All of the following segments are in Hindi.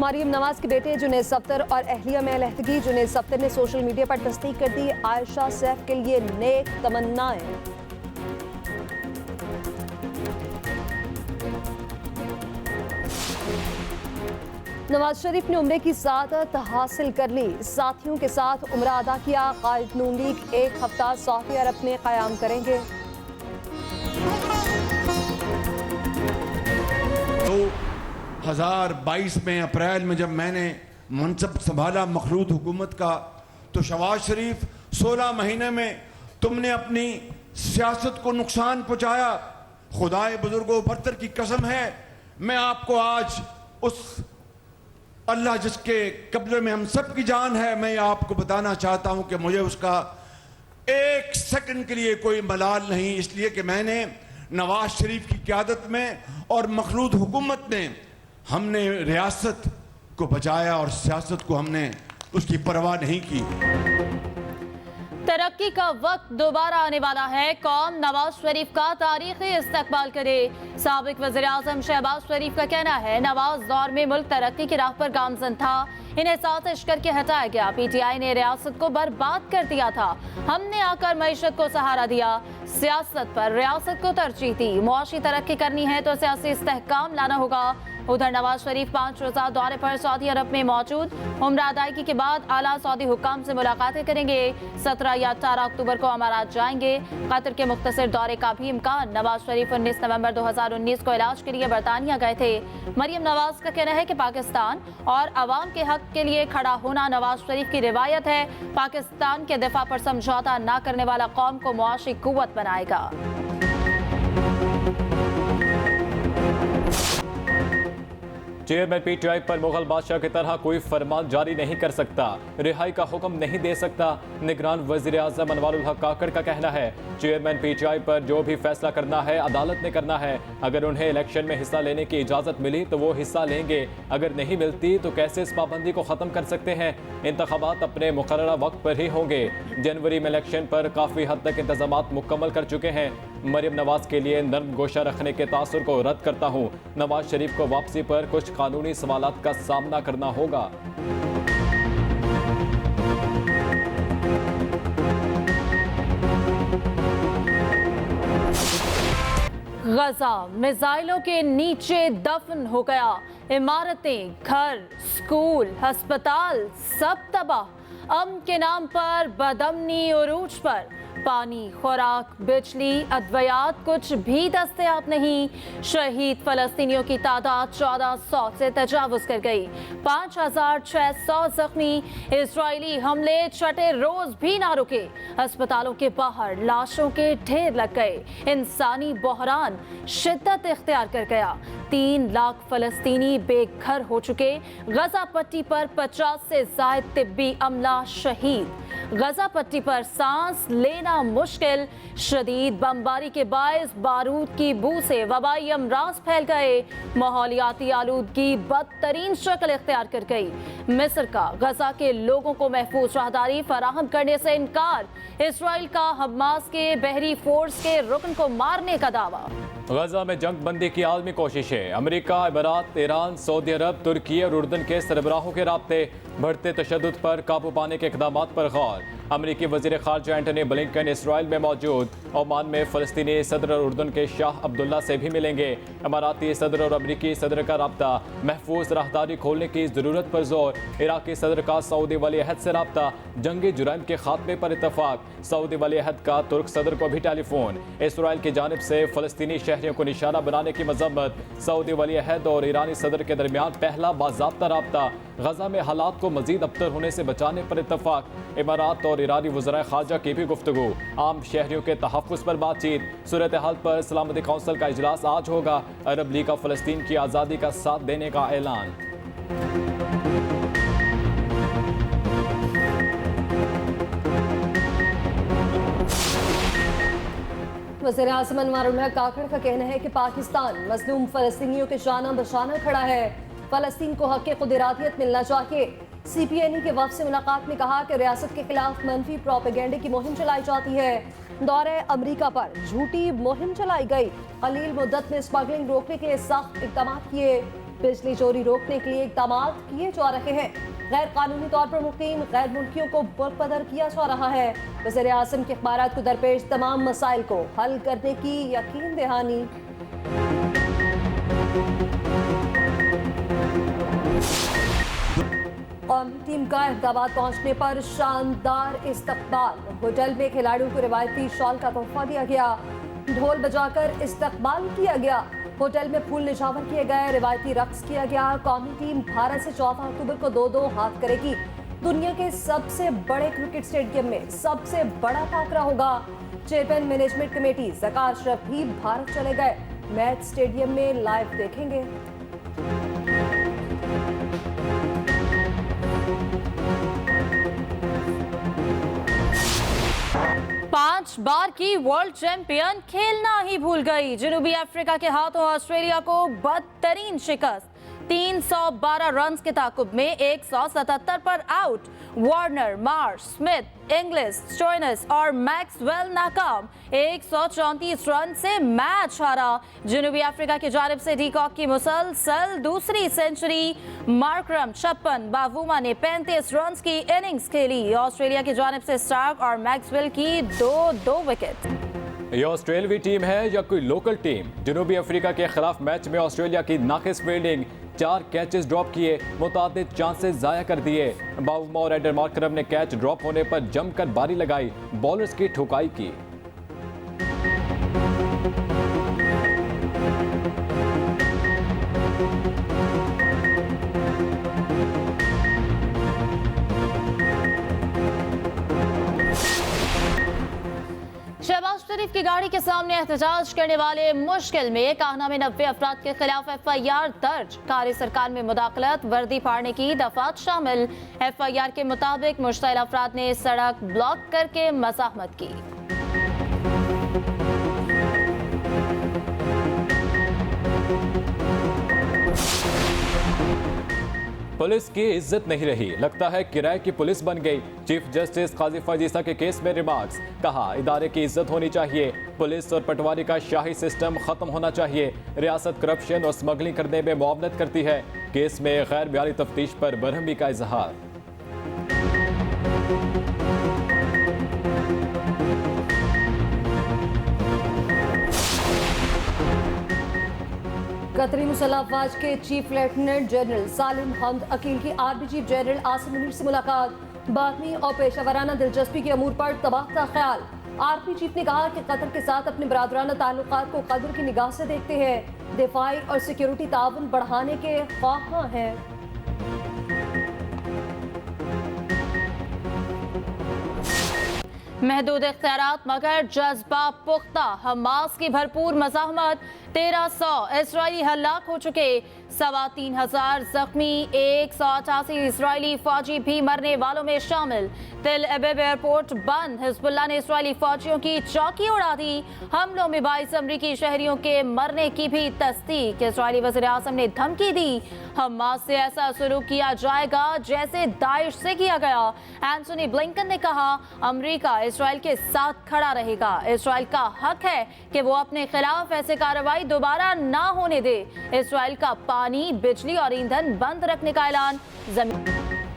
मरियम नवाज के बेटे जुनैद सफ्तर और अहलिया में अलहदगी। जुनैद सफ्तर ने सोशल मीडिया पर तस्दीक कर दी, आयशा सैफ के लिए नेक तमन्नाएं। नवाज शरीफ ने उम्रे की सआदत हासिल कर ली, साथियों के साथ उम्रा अदा किया। कायद नून लीग 1 हफ्ता सऊदी अरब में क़याम करेंगे। 2022 में अप्रैल में जब मैंने मनसब संभाला मखलूत हुकूमत का, तो शहबाज शरीफ 16 महीने में तुमने अपनी सियासत को नुकसान पहुंचाया। खुदाए बुजुर्गों बरतर की कसम है, मैं आपको आज उस अल्लाह जिसके कब्जे में हम सब की जान है, मैं आपको बताना चाहता हूं कि मुझे उसका 1 सेकंड के लिए कोई मलाल नहीं, इसलिए कि मैंने नवाज शरीफ की क़यादत में और मखलूत हुकूमत में हमने रियासत को बचाया और सियासत को हमने उसकी परवाह नहीं की। तरक्की का वक्त दोबारा आने वाला है। कौम नवाज शरीफ का तारीखी इस्तकबाल करे। साबिक वज़ीर आज़म शहबाज शरीफ का कहना है, नवाज दौर में मुल्क तरक्की की राह पर गामजन था, इन्हें साजिश करके हटाया गया। PTI ने रियासत को बर्बाद कर दिया था, हमने आकर मईशत को सहारा दिया, सियासत पर रियासत को तरजीह दी। मुआशी तरक्की करनी है तो सियासी इस्तेहकाम लाना होगा। उधर नवाज शरीफ 5 रोज़ा दौरे पर सऊदी अरब में मौजूद। उम्रा अदायगी के बाद आला सऊदी हुक्काम से मुलाकातें करेंगे। 17 या 18 अक्टूबर को अमारात जाएंगे। कतर के मुख्तसर दौरे का भी इम्कान। नवाज शरीफ 19 नवंबर 2019 को इलाज के लिए बरतानिया गए थे। मरियम नवाज का कहना है कि पाकिस्तान और अवाम के हक के लिए खड़ा होना नवाज शरीफ की रिवायत है। पाकिस्तान के दिफा पर समझौता न करने वाला कौम को मुआशी कुव्वत बनाएगा। चेयरमैन PTI पर मुगल बादशाह की तरह कोई फरमान जारी नहीं कर सकता, रिहाई का हुक्म नहीं दे सकता। निगरान वज़ीर आज़म अनवारुल हक काकड़ का कहना है, चेयरमैन PTI पर जो भी फैसला करना है अदालत ने करना है। अगर उन्हें इलेक्शन में हिस्सा लेने की इजाज़त मिली तो वो हिस्सा लेंगे, अगर नहीं मिलती तो कैसे इस पाबंदी को ख़त्म कर सकते हैं। इंतखाबात अपने मुकर्ररा वक्त पर ही होंगे। जनवरी में इलेक्शन पर काफ़ी हद तक इंतजामात मुकम्मल कर चुके हैं। मरियम नवाज के लिए नर्म गोशा रखने के तासुर को रद्द करता हूँ। नवाज शरीफ को वापसी पर कुछ कानूनी सवालात का सामना करना होगा। गजा मिसाइलों के नीचे दफन हो गया। इमारतें, घर, स्कूल, अस्पताल सब तबाह। अमन के नाम पर बदअमनी उरूज पर। पानी, खुराक, बिजली, अद्वियात कुछ भी दस्तयाब नहीं। शहीद फलस्तीनियों की तादाद 1400 से तजावुज कर गई। 5600 जख्मी। इजरायली हमले छठे रोज भी ना रुके। अस्पतालों के बाहर लाशों के ढेर लग गए। इंसानी बहरान शिद्दत इख्तियार कर गया। 3 लाख फलस्तीनी बेघर हो चुके। गजा पट्टी पर 50 से ज़ायद तिब्बी अमला शहीद। गजा पट्टी पर सांस लेना मुश्किल। शदीद बमबारी के बायस बारूद की बू से वबाई अमराज फैल गए। माहौलियाती आलूदगी बदतरीन शक्ल इख्तियार कर गई। मिस्र का गजा के लोगों को महफूज राहदारी फराहम करने से इनकार। इसराइल का हमास के बहरी फोर्स के रुकन को मारने का दावा। गजा में जंग बंदी की आलमी कोशिशें। अमेरिका, इमारात, ईरान, सऊदी अरब, तुर्की और उर्दन के सरबराहों के राब्ते। बढ़ते तशद्दुद पर काबू पाने के इक़दामात पर गौर। अमरीकी वज़ीर ख़ारजा एंटनी ब्लिंकन इसराइल में मौजूद। ओमान में फ़लस्तीनी सदर और उर्दन के शाह अब्दुल्ला से भी मिलेंगे। इमाराती सदर और अमरीकी सदर का रब्ता। महफूज राहदारी खोलने की ज़रूरत पर जोर। इराक़ी सदर का सऊदी वली अहद से रब्ता। जंगी जुराइम के खात्मे पर इत्तफाक। सऊदी वली अहद का तुर्क सदर को भी टेलीफोन। इसराइल की जानिब से फ़लस्तीनी शहरियों को निशाना बनाने की मज़म्मत। सऊदी वली अहद और ईरानी सदर के दरमियान पहला बाज़ाब्ता रब्ता। गजा में हालात को मज़ीद अबतर होने से बचाने पर इत्तफाक। इमारात और ईरानी वज़राए ख़ारजा की भी गुफ्तगू। आम शहरियों के तहफ़्फ़ुज़ पर बातचीत। सूरत हाल पर सलामती कौंसिल का इजलास आज होगा। अरब लीग का फ़लस्तीन की आज़ादी का साथ देने का ऐलान। वज़ीर आज़म अनवारुल हक काकड़ का कहना है कि पाकिस्तान मज़लूम फ़लस्तीनियों के शाना बशाना खड़ा है। फ़लस्तीन को हक़ क़ुदरातियत मिलना चाहिए। CPNE के वफ़द से मुलाकात में कहा कि रियासत के खिलाफ मनफी प्रोपेगेंडे की मुहिम चलाई जाती है। दौरे अमरीका पर झूठी मुहिम चलाई गई। कलील मुद्दत में स्मगलिंग रोकने के लिए सख्त इक़दाम किए। बिजली चोरी रोकने के लिए इकदाम किए जा रहे हैं। गैर कानूनी तौर पर मुकीम गैर मुल्कियों को बरकदर किया जा रहा है। वज़ीर आज़म के इख़बारात को दरपेश तमाम मसाइल को हल करने की यकीन दहानी। कौमी टीम का अहमदाबाद पहुंचने पर शानदार इस्तकबाल। होटल में खिलाड़ियों को रिवायती शॉल का तोहफा दिया गया, ढोल बजाकर इस्तकबाल किया गया, होटल में फूल निछावर किए गए, रिवायती रक्स किया गया। कौमी टीम भारत से 14 अक्टूबर को 2-2 हाथ करेगी। दुनिया के सबसे बड़े क्रिकेट स्टेडियम में सबसे बड़ा टाकरा होगा। चेयरमैन मैनेजमेंट कमेटी ज़कार अशरफ भी भारत चले गए, मैच स्टेडियम में लाइव देखेंगे। पांच बार की वर्ल्ड चैंपियन खेलना ही भूल गई। जनूबी अफ्रीका के हाथों ऑस्ट्रेलिया को बदतरीन शिकस्त। 312 रन के ताकुब में 177 पर out. Warner, Marsh, Smith, English, Stoinis और मैक्सवेल नाकाम। 134 रन से मैच हारा। जनूबी अफ्रीका की जानिब से डीकॉक की मुसलसल दूसरी सेंचुरी। मार्करम 56, बावुमा ने 35 रन की इनिंग्स खेली। ऑस्ट्रेलिया की जानिब से स्टार्क और मैक्सवेल की 2-2 विकेट। ये ऑस्ट्रेलवी टीम है या कोई लोकल टीम? जनूबी अफ्रीका के खिलाफ मैच में ऑस्ट्रेलिया की नाकिस फील्डिंग, 4 कैचेस ड्रॉप किए, मुतादिद चांसेस जाया कर दिए। बावुमा और एडर मार्करम ने कैच ड्रॉप होने पर जमकर बारी लगाई, बॉलर्स की ठुकाई की। शहबाज शरीफ की गाड़ी के सामने एहतजाज करने वाले मुश्किल में। काहना में 90 अफराद के खिलाफ FIR दर्ज। कार्य सरकार में मुदाखलत, वर्दी फाड़ने की दफात शामिल। FIR के मुताबिक मुश्तइल अफराद ने सड़क ब्लॉक करके मज़ाहमत की। पुलिस की इज्जत नहीं रही, लगता है किराए की पुलिस बन गई। चीफ जस्टिस काजी फजीसा के केस में रिमार्क्स। कहा, इदारे की इज्जत होनी चाहिए, पुलिस और पटवारी का शाही सिस्टम खत्म होना चाहिए। रियासत करप्शन और स्मगलिंग करने में मुआवनत करती है। केस में गैर बयानी तफ्तीश पर बरहमी का इजहार। कतरी मुसल्ह अफवाज के चीफ लेफ्टिनेंट जनरल सालिम हमद अकील की army chief general Asim Munir से मुलाकात। बातमी और पेशावराना दिलचस्पी के अमूर पर तबादला ख्याल। आर्मी चीफ ने कहा कि कतर के साथ अपने बरादराना ताल्लुकात को कदर की निगाह से देखते हैं, दिफाई और सिक्योरिटी ताउन बढ़ाने के ख्वाहां हैं। महदूद इख्तियारात मगर जज्बा पुख्ता। हमास की भरपूर मज़ाहमत। 1300 इसराइली हलाक हो चुके, 3,500 जख्मी, 188 इसराइली फौजी भी मरने वालों में शामिल। तिल अबीब एयरपोर्ट बंद। हिजबुल्लाह ने इसराइली फौजियों की चौकी उड़ा दी। हमलों में 22 अमरीकी शहरियों के मरने की भी तस्दीक। इसराइली वज़ीर आज़म ने धमकी दी, हमास से ऐसा सलूक किया जाएगा जैसे दाइश से किया गया। एंथोनी ब्लिंकन ने कहा, अमरीका इसराइल के साथ खड़ा रहेगा। इसराइल का हक है कि वो अपने खिलाफ ऐसे कार्रवाई दोबारा ना होने दे। इसराइल का पानी, बिजली और ईंधन बंद रखने का ऐलान।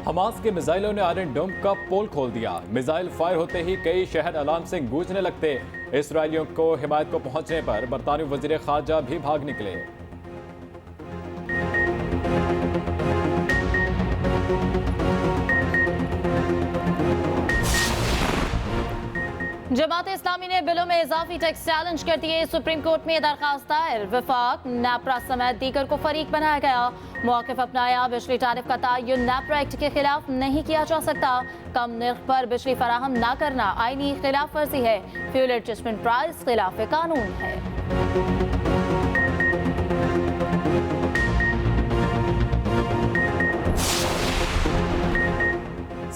हमास के मिसाइलों ने आयरन डोम का पोल खोल दिया। मिसाइल फायर होते ही कई शहर अलार्म से गूंजने लगते। इसराइलियों को हिमायत को पहुंचने पर बरतानवी वजीर खारजा भी भाग निकले। जमात इस्लामी ने बिलों में इजाफी टैक्स चैलेंज कर दिए। सुप्रीम कोर्ट में दरखास्त दायर। वफाक, नैपरा समेत दीगर को फरीक बनाया गया। मौक़िफ़ अपनाया, बिजली टैरिफ का तयन नैपरा एक्ट के खिलाफ नहीं किया जा सकता। कम निर्ख पर बिजली फराहम न करना आईनी खिलाफ वर्जी है। फ्यूल एडजस्टमेंट प्राइस खिलाफ कानून है।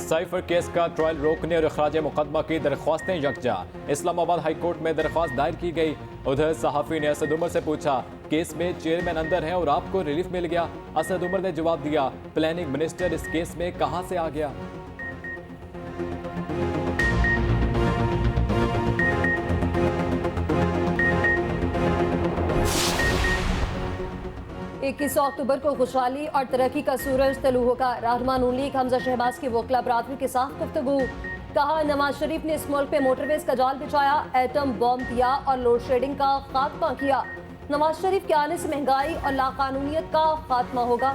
साइफर केस का ट्रायल रोकने और अखराज मुकदमा की दरख्वास्तें यकजा। इस्लामाबाद हाई कोर्ट में दरख्वास्त दायर की गई। उधर सहाफ़ी ने असद उमर से पूछा, केस में चेयरमैन अंदर है और आपको रिलीफ मिल गया। असद उमर ने जवाब दिया, प्लानिंग मिनिस्टर इस केस में कहां से आ गया। 21 अक्टूबर को खुशहाली और तरक्की का सूरज तलू होगा। रहनुमा नून लीग हमजा शहबाज की वोकला बरादरी के साथ गुफ्तगू। कहा, नवाज शरीफ ने इस मुल्क पे मोटरवेज का जाल बिछाया, एटम बॉम्ब दिया और लोड शेडिंग का खात्मा किया। नवाज शरीफ के आने से महंगाई और लाकानूनियत का खात्मा होगा।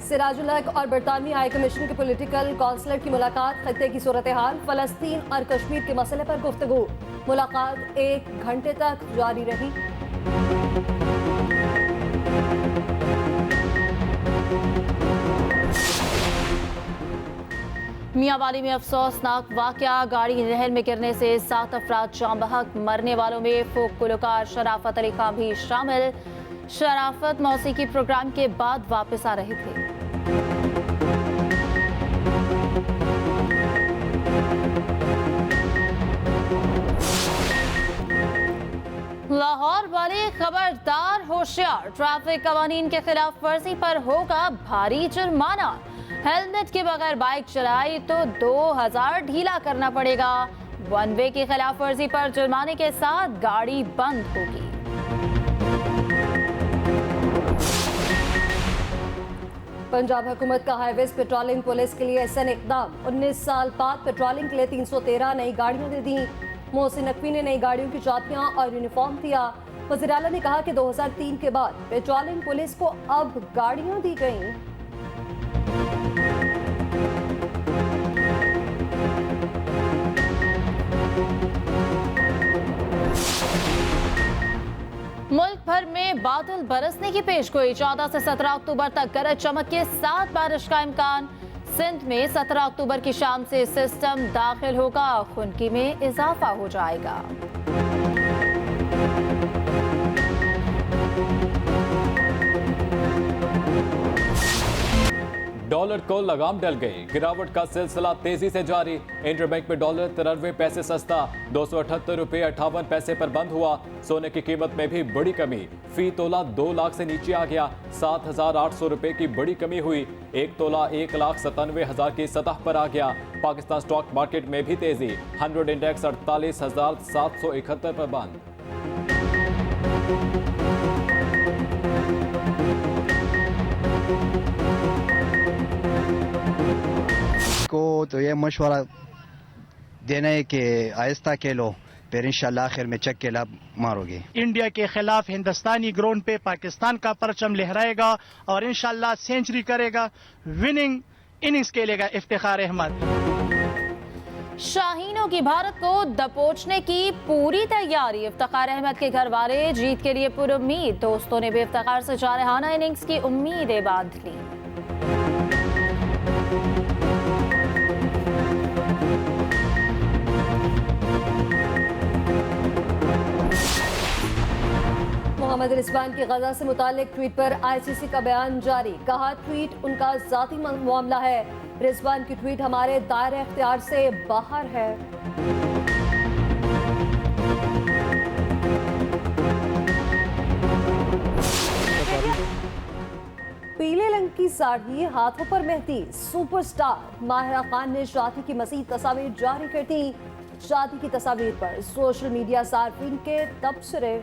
सिराजुल हक और बरतानवी हाई कमीशन के पॉलिटिकल काउंसलर की मुलाकात। खत्ते की सूरत हाल, फलस्तीन और कश्मीर के मसले पर गुफ्तगू। मुलाकात 1 घंटे तक जारी रही। मियांवाली में अफसोसनाक वाकया, गाड़ी नहर में गिरने से 7 अफराद जाम बहक। मरने वालों में फोक गुलकार शराफत अली खान भी शामिल। शराफत मौसीकी प्रोग्राम के बाद वापस आ रहे थे। लाहौर वाले खबरदार, होशियार, ट्रैफिक कवानीन के खिलाफ वर्जी पर होगा भारी जुर्माना। हेलमेट के बगैर बाइक चलाई तो 2000 ढीला करना पड़ेगा। वन वे की खिलाफ वर्जी पर जुर्माने के साथ गाड़ी बंद होगी। पंजाब हुकूमत का हाईवेज पेट्रोलिंग पुलिस के लिए एहसन इकदाम। 19 साल बाद पेट्रोलिंग के लिए 313 नई गाड़ियां दे दी। मोहसिन नकवी ने नई गाड़ियों की चाबियां और यूनिफॉर्म दिया। वज़ीर आला ने कहा कि 2003 के बाद पेट्रोलिंग पुलिस को अब गाड़ियां दी गई। मुल्क भर में बादल बरसने की पेशगोई। 14 से 17 अक्टूबर तक गरज चमक के साथ बारिश का इम्कान। सिंध में 17 अक्टूबर की शाम से सिस्टम दाखिल होगा, खुनकी में इजाफा हो जाएगा। डॉलर को लगाम डल गई, गिरावट का सिलसिला तेजी से जारी। इंटरबैंक में डॉलर 93 पैसे सस्ता, 278 रुपये 58 पैसे पर बंद हुआ। सोने की कीमत में भी बड़ी कमी, फी तोला 2 लाख से नीचे आ गया। 7,800 रुपये की बड़ी कमी हुई, 1 तोला 1,97,000 की सतह पर आ गया। पाकिस्तान स्टॉक मार्केट में भी तेजी, 100 इंडेक्स 48,771 पर बंद। को तो ये मशवरा देना है कि आहिस्ता खेलो, फिर इंशाल्लाह आखिर में चक के लाभ मारोगे। इंडिया के खिलाफ हिंदुस्तानी ग्राउंड पे पाकिस्तान का परचम लहराएगा और इंशाल्लाह सेंचुरी करेगा, विनिंग इनिंग्स खेलेगा इफ्तिखार अहमद। शाहीनों की भारत को दबोचने की पूरी तैयारी। इफ्तिखार अहमद के घर वाले जीत के लिए पुरुम्मीद। दोस्तों ने भी इफ्तिखार से जारहाना इनिंग्स की उम्मीदें बांध ली। मोहम्मद रिजवान की गजा से मुतालिक ट्वीट पर आईसीसी का बयान जारी। कहा, ट्वीट उनका जाती मामला है। रिजवान की ट्वीट हमारे दायरे इख्तियार से बाहर है। पीले रंग की साड़ी, हाथों पर मेहंदी, सुपरस्टार माहिरा खान ने शादी की मज़ीद तस्वीर जारी कर दी। शादी की तस्वीर पर सोशल मीडिया सार्फिन के तबसरे।